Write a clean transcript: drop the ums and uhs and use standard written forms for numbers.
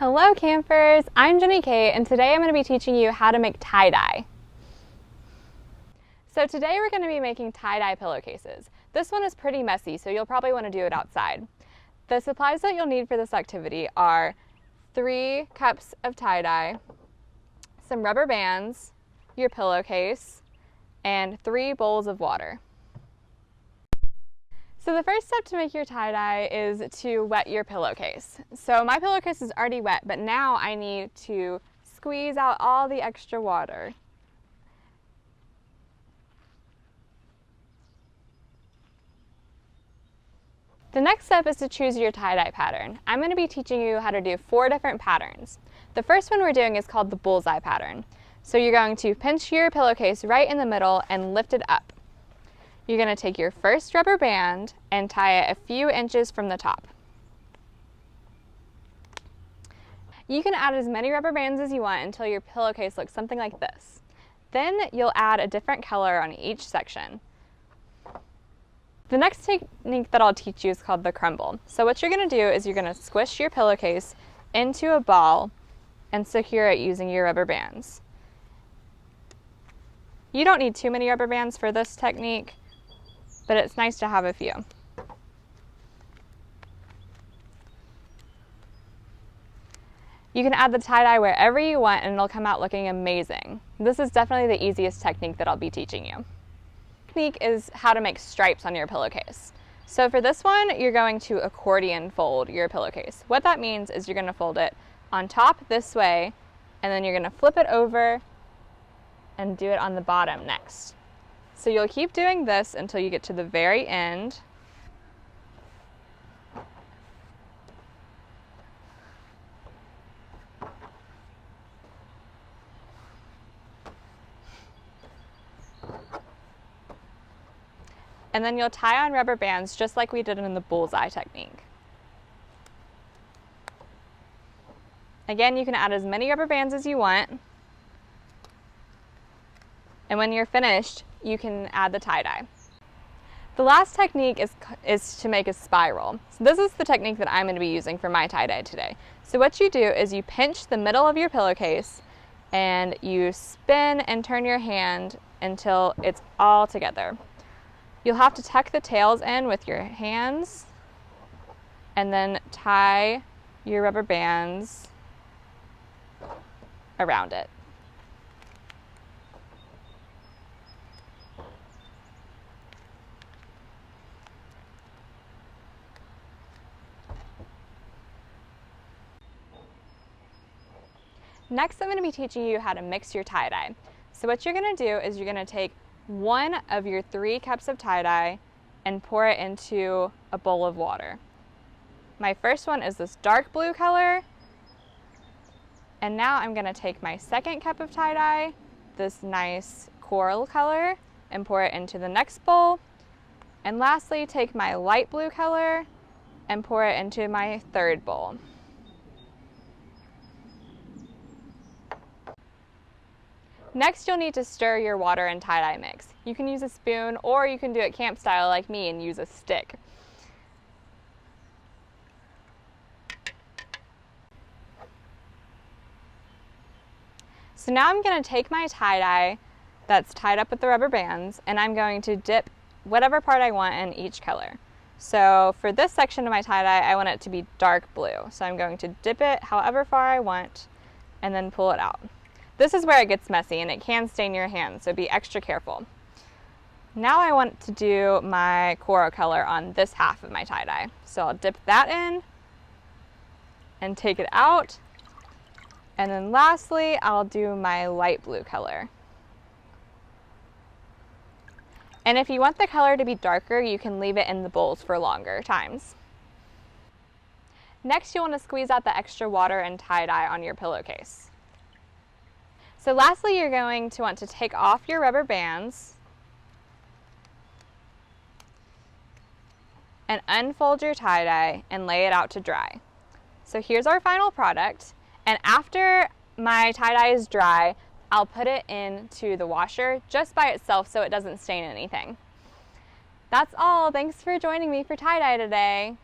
Hello campers, I'm Jenny Kate and today I'm going to be teaching you how to make tie-dye. So today we're going to be making tie-dye pillowcases. This one is pretty messy, so you'll probably want to do it outside. The supplies that you'll need for this activity are 3 cups of tie-dye, some rubber bands, your pillowcase, and 3 bowls of water. So the first step to make your tie-dye is to wet your pillowcase. So my pillowcase is already wet, but now I need to squeeze out all the extra water. The next step is to choose your tie-dye pattern. I'm going to be teaching you how to do 4 different patterns. The first one we're doing is called the bullseye pattern. So you're going to pinch your pillowcase right in the middle and lift it up. You're going to take your first rubber band and tie it a few inches from the top. You can add as many rubber bands as you want until your pillowcase looks something like this. Then you'll add a different color on each section. The next technique that I'll teach you is called the crumble. So what you're going to do is you're going to squish your pillowcase into a ball and secure it using your rubber bands. You don't need too many rubber bands for this technique, but it's nice to have a few. You can add the tie-dye wherever you want and it'll come out looking amazing. This is definitely the easiest technique that I'll be teaching you. The technique is how to make stripes on your pillowcase. So for this one, you're going to accordion fold your pillowcase. What that means is you're going to fold it on top this way, and then you're going to flip it over and do it on the bottom next. So you'll keep doing this until you get to the very end. And then you'll tie on rubber bands just like we did in the bullseye technique. Again, you can add as many rubber bands as you want. And when you're finished, you can add the tie-dye. The last technique is to make a spiral. So this is the technique that I'm going to be using for my tie-dye today. So what you do is you pinch the middle of your pillowcase and you spin and turn your hand until it's all together. You'll have to tuck the tails in with your hands and then tie your rubber bands around it. Next, I'm going to be teaching you how to mix your tie-dye. So what you're going to do is you're going to take 1 of your 3 cups of tie-dye and pour it into a bowl of water. My first one is this dark blue color. And now I'm going to take my second cup of tie-dye, this nice coral color, and pour it into the next bowl. And lastly, take my light blue color and pour it into my third bowl. Next, you'll need to stir your water and tie-dye mix. You can use a spoon or you can do it camp style like me and use a stick. So now I'm going to take my tie-dye that's tied up with the rubber bands and I'm going to dip whatever part I want in each color. So for this section of my tie-dye, I want it to be dark blue. So I'm going to dip it however far I want and then pull it out. This is where it gets messy and it can stain your hands, so be extra careful. Now I want to do my coral color on this half of my tie-dye. So I'll dip that in and take it out. And then lastly, I'll do my light blue color. And if you want the color to be darker, you can leave it in the bowls for longer times. Next, you'll want to squeeze out the extra water and tie-dye on your pillowcase. So lastly, you're going to want to take off your rubber bands and unfold your tie-dye and lay it out to dry. So here's our final product, and after my tie-dye is dry, I'll put it into the washer just by itself so it doesn't stain anything. That's all. Thanks for joining me for tie-dye today.